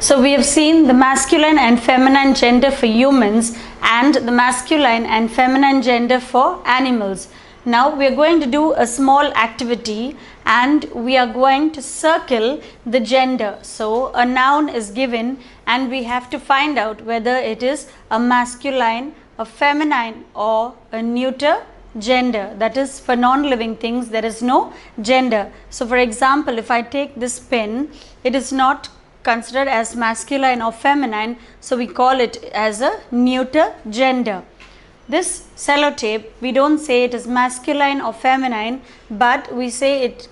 So we have seen the masculine and feminine gender for humans and the masculine and feminine gender for animals. Now we are going to do a small activity and we are going to circle the gender. So a noun is given and we have to find out whether it is a masculine, a feminine or a neuter gender. That is, for non-living things there is no gender. So for example, if I take this pen, it is not considered as masculine or feminine, so we call it as a neuter gender. This sellotape, we don't say it is masculine or feminine, but we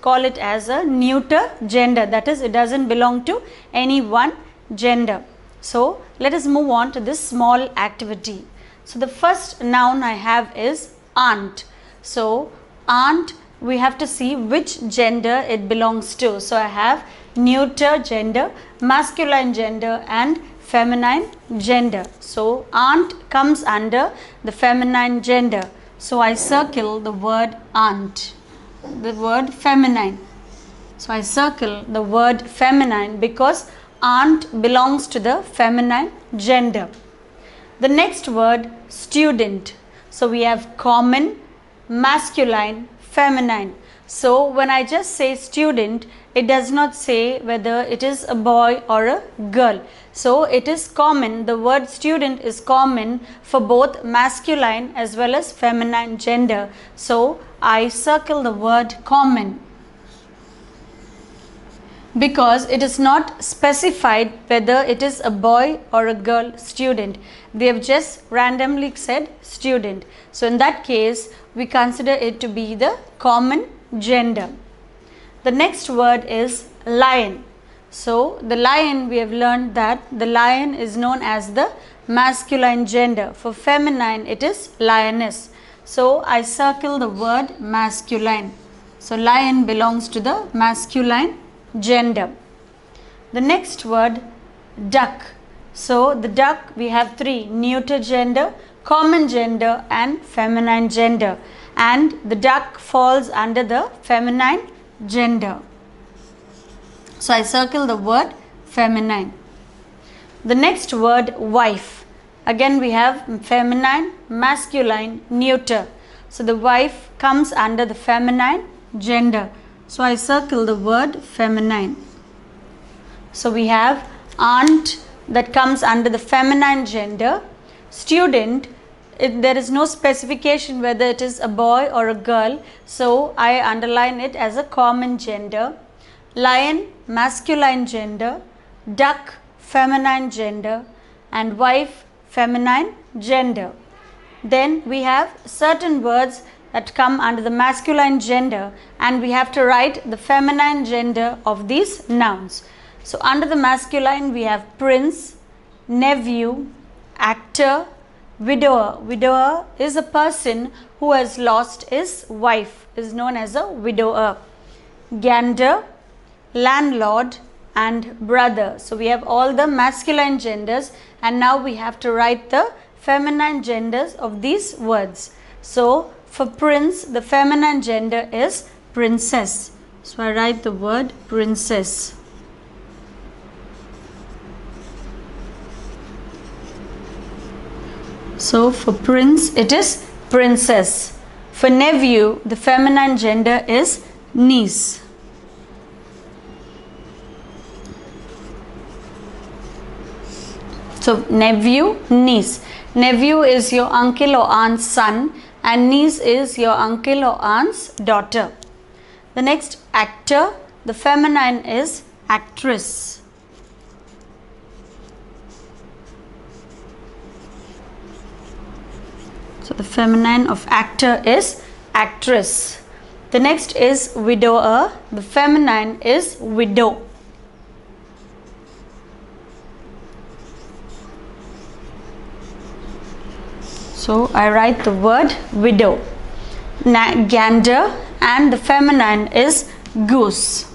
call it as a neuter gender. That is, it doesn't belong to any one gender. So let us move on to this small activity. So the first noun I have is aunt. So aunt, we have to see which gender it belongs to. So I have neuter gender, masculine gender and feminine gender. So aunt comes under the feminine gender. So I circle the word aunt, the word feminine. So I circle the word feminine because aunt belongs to the feminine gender. The next word, student. So we have common, masculine, feminine. So when I just say student, it does not say whether it is a boy or a girl. So it is common, the word student is common for both masculine as well as feminine gender. So I circle the word common because it is not specified whether it is a boy or a girl student. They have just randomly said student. So in that case, we consider it to be the common gender. The next word is lion. So the lion, we have learned that the lion is known as the masculine gender. For feminine, it is lioness. So I circle the word masculine. So lion belongs to the masculine gender. The next word, duck. So the duck, we have three: neuter gender, common gender and feminine gender. And the duck falls under the feminine gender. So I circle the word feminine. The next word, wife. Again we have feminine, masculine, neuter. So the wife comes under the feminine gender. So I circle the word feminine. So we have aunt, that comes under the feminine gender. Student, there is no specification whether it is a boy or a girl, so I underline it as a common gender. Lion, masculine gender. Duck, feminine gender. And wife, feminine gender. Then we have certain words that come under the masculine gender and we have to write the feminine gender of these nouns. So under the masculine we have prince, nephew, actor, widower. Widower is a person who has lost his wife, is known as a widower. Gander, landlord and brother. So we have all the masculine genders and now we have to write the feminine genders of these words. So for prince, the feminine gender is princess. So I write the word princess. So for prince, it is princess. For nephew, the feminine gender is niece. So nephew, niece. Nephew is your uncle or aunt's son and niece is your uncle or aunt's daughter. The next, actor, the feminine is actress. So the feminine of actor is actress. The next is widower, the feminine is widow. So I write the word widow. Gander and the feminine is goose.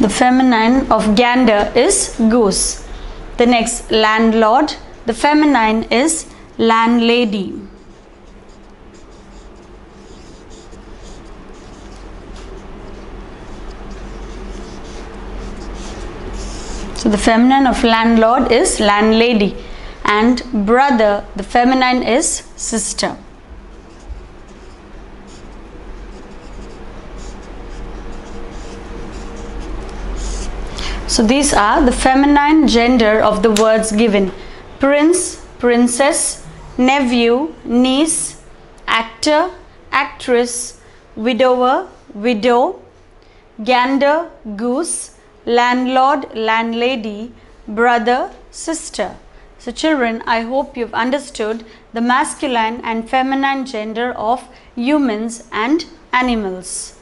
The feminine of gander is goose. The next, landlord, the feminine is landlady. So the feminine of landlord is landlady, and brother, the feminine is sister. So these are the feminine gender of the words given: prince, princess, nephew, niece, actor, actress, widower, widow, gander, goose, landlord, landlady, brother, sister. So children, I hope you've understood the masculine and feminine gender of humans and animals.